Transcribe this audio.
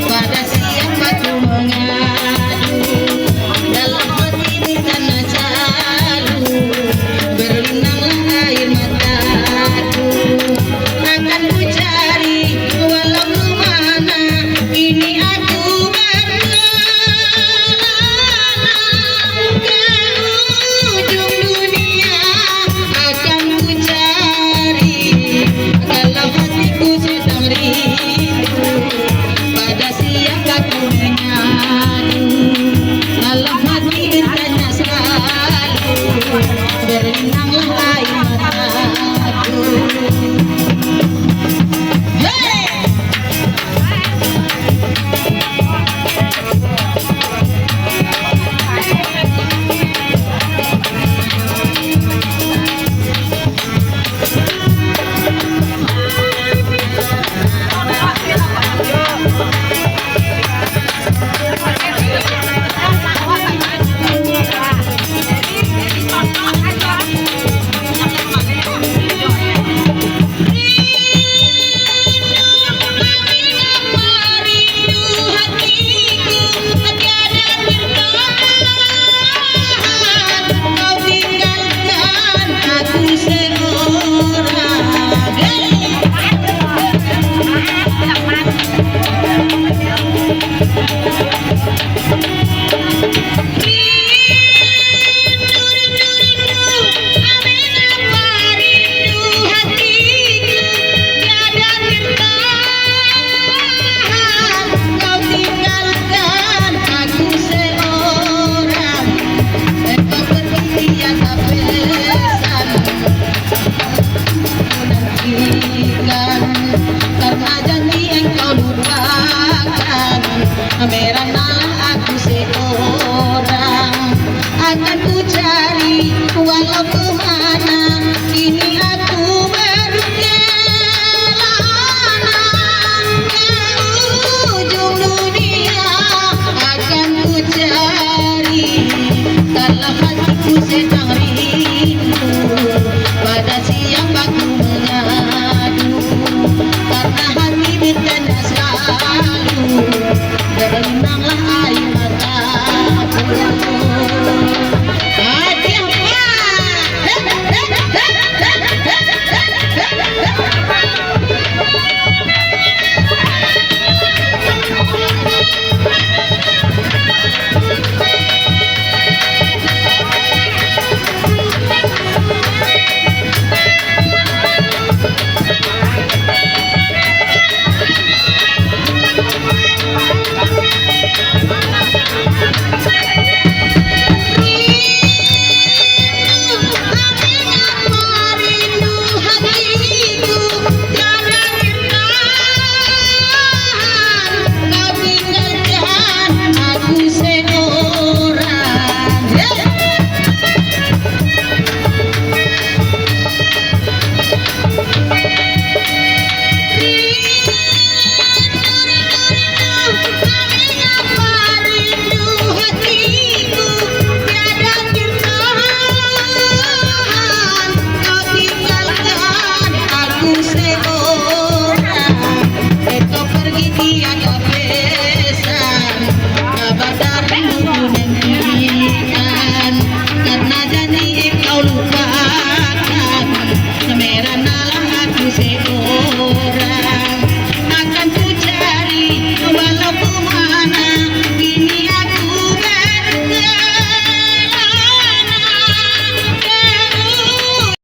pada siapa ku mengadu, dalam hati bukan selalu berlinanglah air mataku. Akan ku cari walau kemana kini aku berkelana ke ujung dunia. Akan ku cari kalau hatiku sedang rindu, pada siapa ku mengadu, dalam hati bertanya selalu berlinanglah air mataku. Karena janji engkau lupakan, meranalah aku seorang. Akan ku cari walau kemana kini aku berkelana ke ujung dunia. Akan ku cari kalau hatiku sedang rindu, pada siapa ku mengadu, karena hati bertanya selalu